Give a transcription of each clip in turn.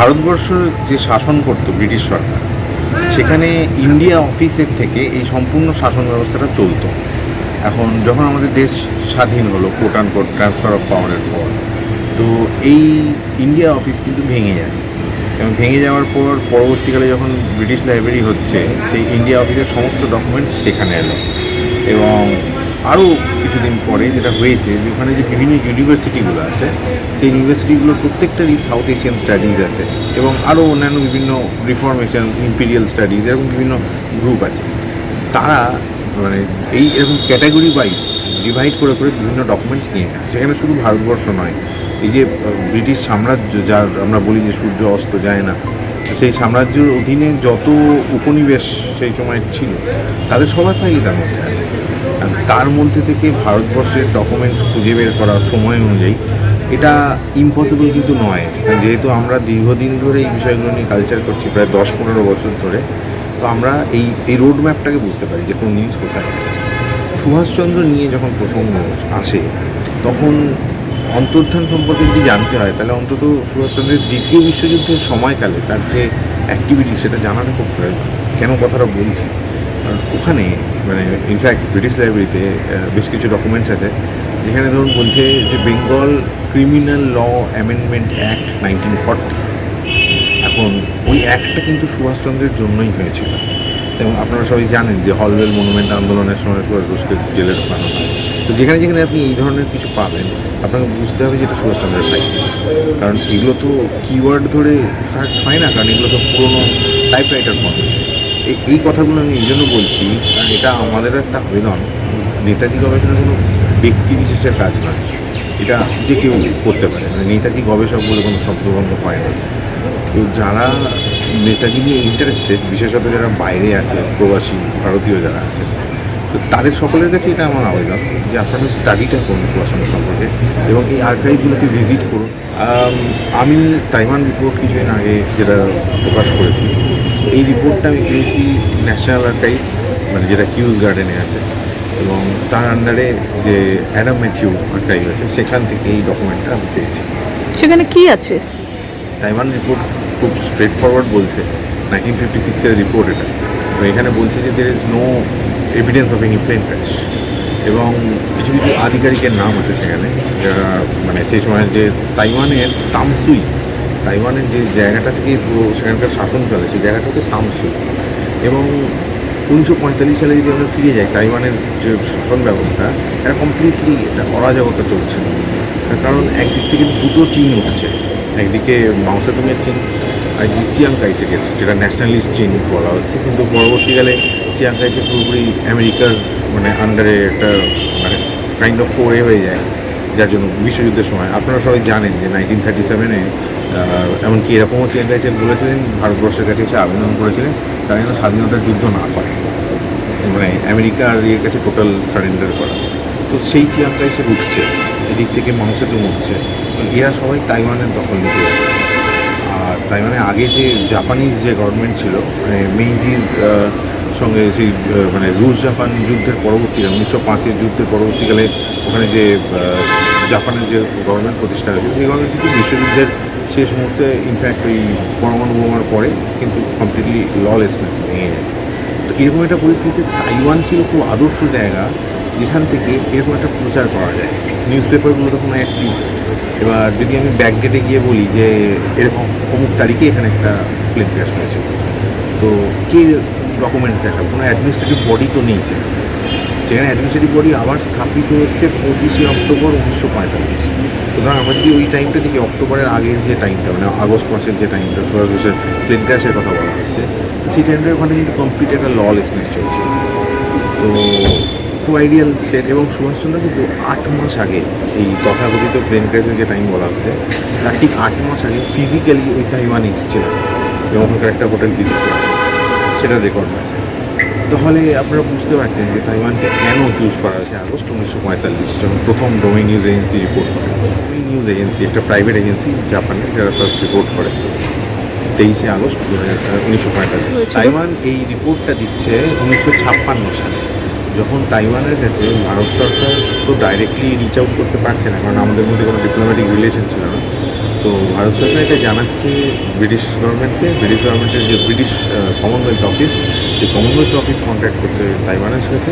ভারতবর্ষ যে শাসন করতো ব্রিটিশ সরকার, সেখানে ইন্ডিয়া অফিসের থেকে এই সম্পূর্ণ শাসন ব্যবস্থাটা চলতো। এখন যখন আমাদের দেশ স্বাধীন হলো quote and quote transfer of পাওয়ারের পর, তো এই ইন্ডিয়া অফিস কিন্তু ভেঙে যায়। এবং ভেঙে যাওয়ার পর পরবর্তীকালে যখন ব্রিটিশ লাইব্রেরি হচ্ছে, সেই ইন্ডিয়া অফিসের সমস্ত ডকুমেন্টস সেখানে এলো। এবং আরও কিছুদিন পরে যেটা হয়েছে যে ওখানে যে বিভিন্ন ইউনিভার্সিটিগুলো আছে, সেই ইউনিভার্সিটিগুলোর প্রত্যেকটারই সাউথ এশিয়ান স্টাডিজ আছে এবং আরও অন্যান্য বিভিন্ন রিফরমেশন, ইম্পিরিয়াল স্টাডিজ, এরকম বিভিন্ন গ্রুপ আছে। তারা মানে এই এরকম ক্যাটাগরি ওয়াইজ ডিভাইড করে করে বিভিন্ন ডকুমেন্টস নিয়ে গেছে। সেখানে শুধু ভারতবর্ষ নয়, এই যে ব্রিটিশ সাম্রাজ্য, যার আমরা বলি যে সূর্য অস্ত যায় না, সেই সাম্রাজ্যের অধীনে যত উপনিবেশ সেই সময় ছিল, তাদের সবার ফাইলই তার মধ্যে আছে। তার মধ্যে থেকে ভারতবর্ষের ডকুমেন্টস খুঁজে বের করার সময় অনুযায়ী এটা ইম্পসিবল কিন্তু নয়। যেহেতু আমরা দীর্ঘদিন ধরে এই বিষয়গুলো নিয়ে কালচার করছি, প্রায় 10-15 বছর ধরে, তো আমরা এই রোড ম্যাপটাকে বুঝতে পারি যে কোন জিনিস কোথায় আছে। সুভাষচন্দ্র নিয়ে যখন প্রসঙ্গ আসে, তখন অন্তর্ধান সম্পর্কে যদি জানতে হয়, তাহলে অন্তত সুভাষচন্দ্রের দ্বিতীয় বিশ্বযুদ্ধের সময়কালে তার যে অ্যাক্টিভিটি, সেটা জানাটা খুব প্রয়োজন। কেন কথাটা বলছি, কারণ ওখানে মানে ইনফ্যাক্ট ব্রিটিশ লাইব্রেরিতে বেশ কিছু ডকুমেন্টস আছে, যেখানে ধরুন বলছে যে Bengal criminal law amendment act 1940। এখন ওই অ্যাক্টটা কিন্তু সুভাষচন্দ্রের জন্যই হয়েছিল। এবং আপনারা সবাই জানেন যে হলওয়েল মনুমেন্ট আন্দোলনের সময় সুভাষ বোসকে জেলে ঢোকানো হয়। তো যেখানে যেখানে আপনি এই ধরনের কিছু পাবেন, আপনাকে বুঝতে হবে যে এটা সুভাষচন্দ্রের ফাইল। কারণ এগুলো তো কিওয়ার্ড ধরে সার্চ হয় না, কারণ এগুলো তো পুরোনো টাইপরাইটার ফর্মে। এই কথাগুলো আমি এই জন্য বলছি, কারণ এটা আমাদের একটা আবেদন। নেতাজি গবেষণা কোনো ব্যক্তি বিশেষের কাজ নয়, এটা যে কেউ করতে পারে। মানে নেতাজি গবেষক বলে কোনো শব্দবন্ধ হয় না। তো যারা নেতাজি নিয়ে ইন্টারেস্টেড, বিশেষত যারা বাইরে আছে, প্রবাসী ভারতীয় যারা আছে, তো তাদের সকলের কাছে এটা আমার আবেদন যে আপনারা স্টাডিটা করুন সুভাষচন্দ্র সম্পর্কে এবং এই আর্কাইভগুলোকে ভিজিট করুন। আমি তাইওয়ান রিপোর্ট কিছুদিন আগে যেটা প্রকাশ করেছি, এই রিপোর্টটা আমি পেয়েছি ন্যাশনাল আর্কাইভ, মানে যেটা কিউজ গার্ডেনে আছে, এবং তার আন্ডারে যে অ্যাডাম ম্যাথিউ আর্কাইভ আছে, সেখান থেকে এই ডকুমেন্টটা আমি পেয়েছি। সেখানে কি আছে? তাইওয়ান রিপোর্ট খুব স্ট্রেট ফরওয়ার্ড বলছে, 1956-এর রিপোর্ট এটা। তো এখানে বলছে যে there is no evidence of any plane crash, এবং কিছু কিছু আধিকারিকের নাম আছে সেখানে, যারা মানে সেই সময় যে তাইওয়ানের তামসুই, তাইওয়ানের যে জায়গাটা থেকে পুরো সেখানকার শাসন চলে, সেই জায়গাটা হচ্ছে তামসুই। এবং 1945 সালে যদি আমরা ফিরে যাই, তাইওয়ানের যে শাসন ব্যবস্থা, এটা কমপ্লিটলি একটা অরাজকতা চলছিল। কারণ একদিক থেকে দুটো চীন উঠছে, একদিকে মাও সেতুংয়ের চীন, আর একদিকে চিয়াং কাইশেকের, যেটা ন্যাশনালিস্ট চীন বলা হচ্ছে। কিন্তু পরবর্তীকালে চিয়াং কাইশেক পুরোপুরি আমেরিকার মানে আন্ডারে একটা মানে কাইন্ড অফ ফোরে হয়ে যায়, যার জন্য বিশ্বযুদ্ধের সময় আপনারা সবাই জানেন যে 1937-এ এমনকি এরকমও চিয়াং কাইশেক বলেছিলেন, ভারতবর্ষের কাছে এসে আবেদন করেছিলেন তারা যেন স্বাধীনতার যুদ্ধ না করে, মানে আমেরিকা আর এর কাছে টোটাল সারেন্ডার করা। তো সেই চিয়াং কাইশেক উঠছে, এদিক থেকে মাও সেতুং উঠছে, এরা সবাই তাইওয়ানের দখল নিতে যাচ্ছে। আর তাইওয়ানে আগে যে জাপানিজ যে গভর্নমেন্ট ছিল, মানে মেইজির সঙ্গে সেই মানে রুশ জাপান যুদ্ধের পরবর্তীকালে 1905-এর যুদ্ধের পরবর্তীকালে ওখানে যে জাপানের যে গভর্নমেন্ট প্রতিষ্ঠা হয়েছে, সেই গভর্নমেন্ট কিন্তু বিশ্বযুদ্ধের শেষ মুহূর্তে ইনফ্যাক্ট ওই পরমাণু বোমার পরে কিন্তু কমপ্লিটলি ললেসনেস ভেঙে যায়। তো এরকম একটা পরিস্থিতিতে তাইওয়ান ছিল খুব আদর্শ জায়গা, যেখান থেকে এরকম একটা প্রচার করা যায়। নিউজ পেপারগুলো তখন অ্যাক্টিভ। এবার যদি আমি ব্যাকডেটে গিয়ে বলি যে এরকম অমুক তারিখে এখানে একটা প্লেন ক্র্যাশ হয়েছে, তো কে ডকুমেন্টস দেখাবে? কোনো অ্যাডমিনিস্ট্রেটিভ বডি তো নেই সেখানে অ্যাডমিনিস্ট্রেটিভ বডি আবার স্থাপিত হচ্ছে 25শে অক্টোবর 1945। সুতরাং আমরা যদি ওই টাইমটা থেকে অক্টোবরের আগের যে টাইমটা, মানে আগস্ট মাসের যে টাইমটা সুভাষ বোসের প্লেন ক্র্যাশের কথা বলা হচ্ছে, সেই টাইমটা ওখানে কিন্তু কমপ্লিট একটা ললেসনেস চলছে। তো খুব আইডিয়াল স্টেট। এবং সুভাষচন্দ্র কিন্তু 8 মাস আগে, এই তথাকথিত প্লেন ক্র্যাশের যে টাইম বলা হচ্ছে, তার ঠিক 8 মাস আগে ফিজিক্যালি ওই তাইওয়ানে এসেছিল এবং ওখানকার একটা হোটেল ভিজিট করেছে, সেটা রেকর্ড আছে। তাহলে আপনারা বুঝতে পারছেন যে তাইওয়ানকে কেন চুজ করা হয়েছে। আগস্ট 1945 যখন প্রথম ডোমেইন নিউজ এজেন্সি রিপোর্ট করে, ডোমেইন নিউজ এজেন্সি একটা প্রাইভেট এজেন্সি জাপানের, যারা ফার্স্ট রিপোর্ট করে 23শে আগস্ট 1945। তাইওয়ান এই রিপোর্টটা দিচ্ছে 1956 সালে, যখন তাইওয়ানের কাছে ভারত সরকার তো ডাইরেক্টলি রিচ আউট করতে পারছে না, কারণ আমাদের মধ্যে কোনো ডিপ্লোম্যাটিক রিলেশন ছিল না। তো ভারত সরকার এটা জানাচ্ছে ব্রিটিশ গভর্নমেন্টের যে ব্রিটিশ কমনওয়েলথ অফিস, সেই কমনওয়েলথ অফিস কন্ট্যাক্ট করতে তাইওয়ানের সাথে,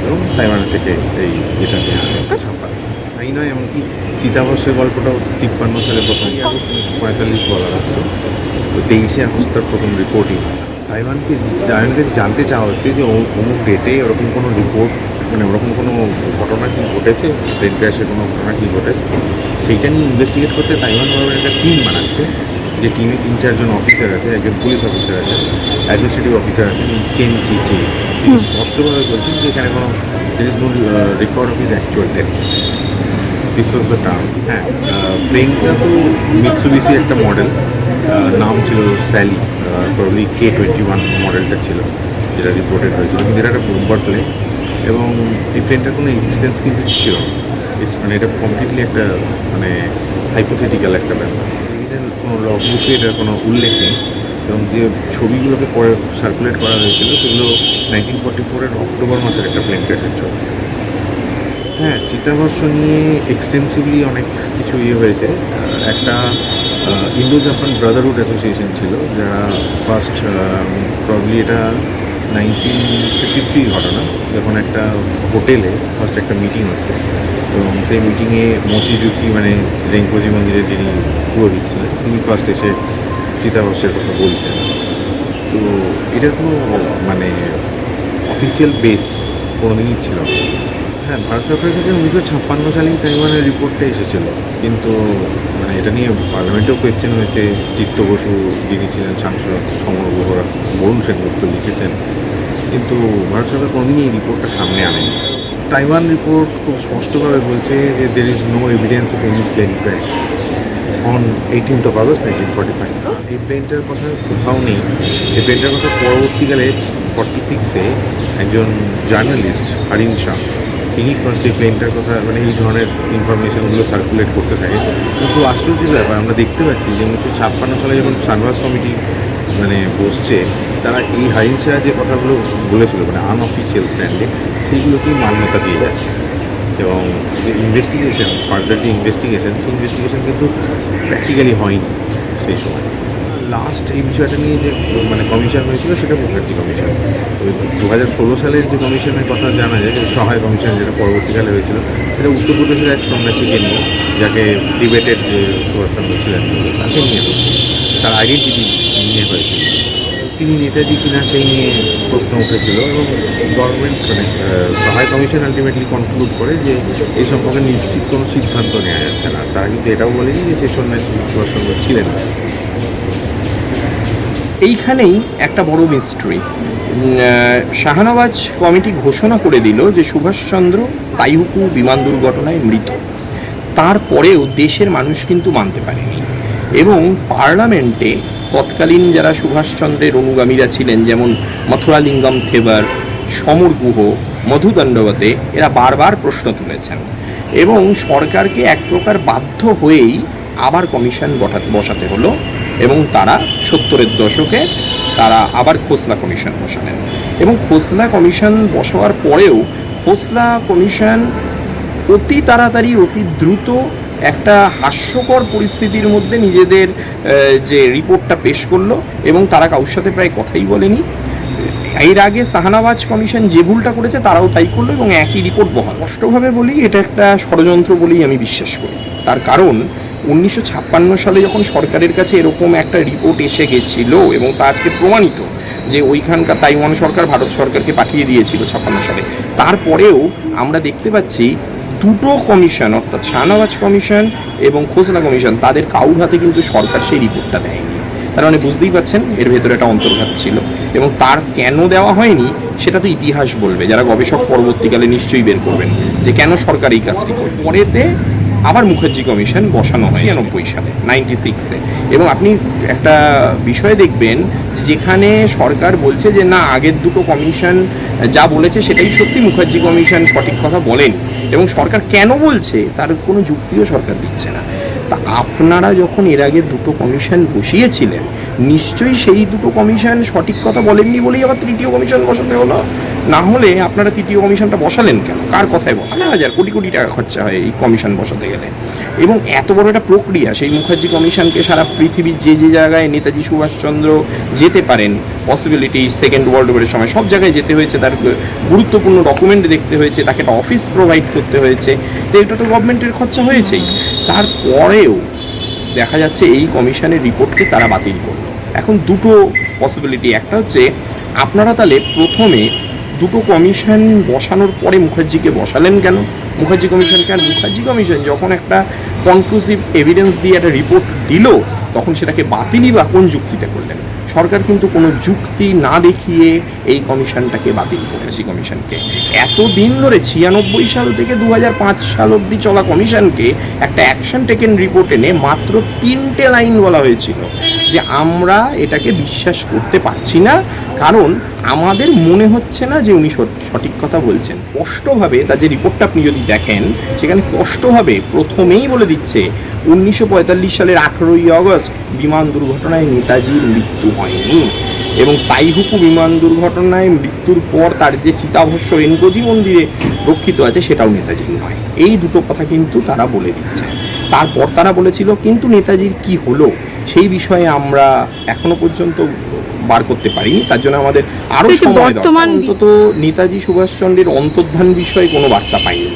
এবং তাইওয়ানের থেকে এই এটা নেওয়া হয়েছে ছাপা। তাই নয়, এমনকি চিতাভস্যের গল্পটাও 53 সালে প্রথম, 1945 বলা হচ্ছে। তো 23 আগস্ট তার প্রথম রিপোর্টিং। তাইওয়ানকে জানতে চাওয়া হচ্ছে যে অমুক ডেটে ওরকম কোনো রিপোর্ট, মানে ওরকম কোনো ঘটনা কি ঘটেছে, প্লেন ক্র্যাশের কোনো ঘটনা কী ঘটেছে, সেইটা নিয়ে ইনভেস্টিগেট করতে তাইওয়ান গভর্নমেন্ট একটা টিম বানাচ্ছে। যে টিমে 3-4 অফিসার আছে, একজন পুলিশ অফিসার আছে, অ্যাডমিনিস্ট্রেটিভ অফিসার আছে, চেন চিচি। তিনি স্পষ্টভাবে বলছেন যে এখানে কোনো record of is actual death, this was the term. হ্যাঁ, প্লেনটা তো মিৎসুবিশি একটা মডেল, নাম ছিল স্যালি, প্রবলি K-21 মডেলটা ছিল, যেটা রিপোর্টেড হয়েছিল। কিন্তু এটা একটা বোম্বার প্লেন, এবং এই প্লেনটার কোনো এক্সিস্টেন্স কিন্তু ছিল না। মানে এটা কমপ্লিটলি একটা মানে হাইপোথেটিক্যাল একটা ব্যাপার। এটার কোনো লগবুকে এটার কোনো উল্লেখ নেই, এবং যে ছবিগুলোকে পরে সার্কুলেট করা হয়েছিল সেগুলো 1944 অক্টোবর মাসের একটা প্লেন ক্র্যাশের ছবি। হ্যাঁ, চিতাভস্য নিয়ে এক্সটেন্সিভলি অনেক কিছু হয়েছে। একটা ইন্দো জাপান ব্রাদারহুড অ্যাসোসিয়েশন ছিল, যারা ফার্স্ট প্রবলি এটা 1953 ঘটনা, যখন একটা হোটেলে ফার্স্ট একটা মিটিং হচ্ছে, এবং সেই মিটিংয়ে মোচিজুকি মানে রেঙ্কোজি মন্দিরের যিনি পুরোহিত ছিলেন, তিনি ফার্স্ট এসে চিতাভস্যের কথা বলছেন। তো এটার কোনো মানে অফিসিয়াল বেস কোনোদিনই ছিল না। হ্যাঁ, ভারত সরকারের কাছে 1956 সালেই তাইওয়ানের রিপোর্টটা এসেছিল, কিন্তু মানে এটা নিয়ে পার্লামেন্টেও কোয়েশ্চেন হয়েছে। চিত্ত বসু যিনি ছিলেন সাংসদ, সমর বড়ুয়া, বরুণ সেনগুপ্ত লিখেছেন, কিন্তু ভারত সরকার কোনোদিনই এই রিপোর্টটা সামনে আনেনি। তাইওয়ান রিপোর্ট খুব স্পষ্টভাবে বলছে যে there is no evidence of any plane crash on 18th August 1945। এই প্লেনটার কথা কোথাও নেই। এই প্লেনটার কথা পরবর্তীকালে 46-এ একজন জার্নালিস্ট হারিন শাহ, তিনি ফার্স্ট এই প্লেনটার কথা মানে এই ধরনের ইনফরমেশনগুলো সার্কুলেট করতে থাকে। কিন্তু আশ্চর্যের ব্যাপার, আমরা দেখতে পাচ্ছি যে 1956 সালে যখন সানভাস কমিটি মানে বসছে, তারা এই হারিন শাহ যে কথাগুলো বলেছিল মানে আনঅফিসিয়াল স্ট্যান্ডে, সেইগুলোকেই মান্যতা দিয়ে যাচ্ছে। এবং যে ইনভেস্টিগেশন, ফার্দার যে ইনভেস্টিগেশন, সেই ইনভেস্টিগেশন কিন্তু প্র্যাকটিক্যালি হয়নি সেই সময়। লাস্ট এই বিষয়টা নিয়ে যে মানে কমিশন হয়েছিল, সেটা মুখার্জি কমিশন। 2016 সালের যে কমিশনের কথা জানা যায়, যে সহায় কমিশন যেটা পরবর্তীকালে হয়েছিল, সেটা উত্তরপ্রদেশের এক সন্ন্যাসীকে নিয়ে, যাকে ডিবেটেড যে সুভাষচন্দ্র ছিলেন তাকে নিয়ে হয়েছিল, তার আইডেন্টিটি নিয়ে হয়েছিল। তিনি নেতাজি কিনা সেই নিয়ে প্রশ্ন উঠেছিল, এবং গভর্নমেন্ট মানে সহায় কমিশন আলটিমেটলি কনক্লুড করে যে এই সম্পর্কে নিশ্চিত কোনো সিদ্ধান্ত নেওয়া যাচ্ছে না। তারা কিন্তু এটাও বলেনি যে সেই সন্ন্যাসী সুভাষচন্দ্র ছিলেন না। এইখানেই একটা বড় মিস্ট্রি। শাহনওয়াজ কমিটি ঘোষণা করে দিল যে সুভাষচন্দ্র তাইহুকু বিমান দুর্ঘটনায় মৃত। তারপরেও দেশের মানুষ কিন্তু মানতে পারেনি, এবং পার্লামেন্টে তৎকালীন যারা সুভাষচন্দ্রের অনুগামীরা ছিলেন, যেমন মথুরালিঙ্গম থেবার, সমর গুহ, মধু দণ্ডবতে, এরা বারবার প্রশ্ন তুলেছেন, এবং সরকারকে এক প্রকার বাধ্য হয়েই আবার কমিশন বসাতে হলো, এবং তারা 70-এর দশকে তারা আবার খোসলা কমিশন বসালেন। এবং খোসলা কমিশন বসাবার পরেও খোসলা কমিশন অতি তাড়াতাড়ি, অতি দ্রুত একটা হাস্যকর পরিস্থিতির মধ্যে নিজেদের যে রিপোর্টটা পেশ করলো, এবং তারা কারোর সাথে প্রায় কথাই বলেনি। এর আগে শাহনওয়াজ কমিশন যে ভুলটা করেছে তারাও তাই করলো, এবং একই রিপোর্ট বহাল। স্পষ্টভাবে বলি, এটা একটা ষড়যন্ত্র বলেই আমি বিশ্বাস করি। তার কারণ 1956 সালে যখন সরকারের কাছে এরকম একটা রিপোর্ট এসে গেছিল, এবং তা আজকে প্রমাণিত যে ওইখানকার তাইওয়ান সরকার ভারত সরকারকে পাঠিয়ে দিয়েছিল 56 সালে, তারপরেও আমরা দেখতে পাচ্ছি দুটো কমিশন, অর্থাৎ শাহনওয়াজ কমিশন এবং খোসলা কমিশন, তাদের কারুর হাতে কিন্তু সরকার সেই রিপোর্টটা দেয়নি। তার মানে বুঝতেই পারছেন এর ভেতরে একটা অন্তর্ঘাত ছিল, এবং তার কেন দেওয়া হয়নি সেটা তো ইতিহাস বলবে। যারা গবেষক পরবর্তীকালে নিশ্চয়ই বের করবেন যে কেন সরকার এই কাজটি করে। পরেতে আবার মুখার্জি কমিশন বসানো হয় 96 সালে, 96-এ। এবং আপনি একটা বিষয় দেখবেন, যেখানে সরকার বলছে যে না, আগের দুটো কমিশন যা বলেছে সেটাই সত্যি, মুখার্জি কমিশন সঠিক কথা বলেন, এবং সরকার কেন বলছে তার কোনো যুক্তিও সরকার দিচ্ছে না। তা আপনারা যখন এর আগে দুটো কমিশন বসিয়েছিলেন, নিশ্চয়ই সেই দুটো কমিশন সঠিক কথা বলেননি বলেই আবার তৃতীয় কমিশন বসাতে হলো। না হলে আপনারা তৃতীয় কমিশনটা বসালেন কেন? কার কথায় বসালেন? হাজার কোটি কোটি টাকা খরচা হয় এই কমিশন বসাতে গেলে। এবং এত বড় একটা প্রক্রিয়া, সেই মুখার্জি কমিশনকে সারা পৃথিবীর যে যে জায়গায় নেতাজি সুভাষচন্দ্র যেতে পারেন, পসিবিলিটি সেকেন্ড ওয়ার্ল্ড ওয়ারের সময় সব জায়গায় যেতে হয়েছে, তার গুরুত্বপূর্ণ ডকুমেন্ট দেখতে হয়েছে, তাকে একটা অফিস প্রোভাইড করতে হয়েছে, তো এটা তো গভর্নমেন্টের খরচা হয়েছেই। তারপরেও দেখা যাচ্ছে এই কমিশনের রিপোর্টকে তারা বাতিল করলো। এখন দুটো পসিবিলিটি, একটা হচ্ছে আপনারা তাহলে প্রথমে দুটো কমিশন বসানোর পরে মুখার্জিকে বসালেন কেন? মুখার্জি কমিশনকে, আর মুখার্জি কমিশন যখন একটা কনক্লুসিভ এভিডেন্স দিয়ে একটা রিপোর্ট দিল তখন সেটাকে বাতিলই বা কোন যুক্তিতে করলেন? সরকার কিন্তু কোনো যুক্তি না দেখিয়ে এই কমিশনটাকে বাতিল করেছে। কমিশনকে এতদিন ধরে 96 সাল থেকে 2005 সাল অবধি চলা কমিশনকে একটা অ্যাকশন টেকেন রিপোর্ট এনে মাত্র 3টে লাইন বলা হয়েছিল যে আমরা এটাকে বিশ্বাস করতে পারছি না, কারণ আমাদের মনে হচ্ছে না যে উনি সঠিক কথা বলছেন। স্পষ্টভাবে তার যে রিপোর্টটা আপনি যদি দেখেন, সেখানে স্পষ্টভাবে প্রথমেই বলে দিচ্ছে 1945 সালের 18ই আগস্ট বিমান দুর্ঘটনায় নেতাজির মৃত্যু হয়নি, এবং তাইহুকু বিমান দুর্ঘটনায় মৃত্যুর পর তার যে চিতাভস্য এনগোজি মন্দিরে রক্ষিত আছে সেটাও নেতাজির নয়। এই দুটো কথা কিন্তু তারা বলে দিচ্ছে। তারপর তারা বলেছিল কিন্তু নেতাজির কি হলো সেই বিষয়ে আমরা এখনো পর্যন্ত বার করতে পারিনি, তার জন্য আমাদের আরও সময় দরকার। অন্তত নেতাজি সুভাষচন্দ্রের অন্তর্ধান বিষয়ে কোনো বার্তা পাইনি,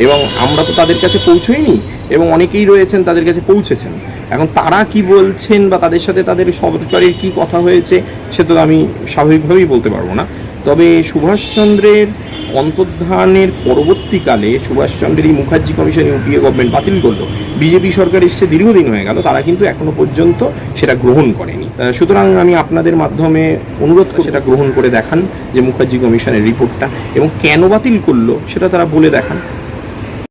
এবং আমরা তো তাদের কাছে পৌঁছইনি, এবং অনেকেই রয়েছেন তাদের কাছে পৌঁছেছেন। এখন তারা কি বলছেন বা তাদের সাথে তাদের সরকারের কি কথা হয়েছে সে তো আমি স্বাভাবিকভাবেই বলতে পারবো না। তবে সুভাষচন্দ্রের অন্তর্ধানের পরবর্তীকালে সুভাষচন্দ্রের এই মুখার্জি কমিশন ইউপিএ গভর্নমেন্ট বাতিল করলো, বিজেপি সরকার এসছে দীর্ঘদিন হয়ে গেল, তারা কিন্তু এখনো পর্যন্ত সেটা গ্রহণ করেনি। সুতরাং আমি আপনাদের মাধ্যমে অনুরোধ করে সেটা গ্রহণ করে দেখান যে মুখার্জি কমিশনের রিপোর্টটা, এবং কেন বাতিল করলো সেটা তারা বলে দেখান।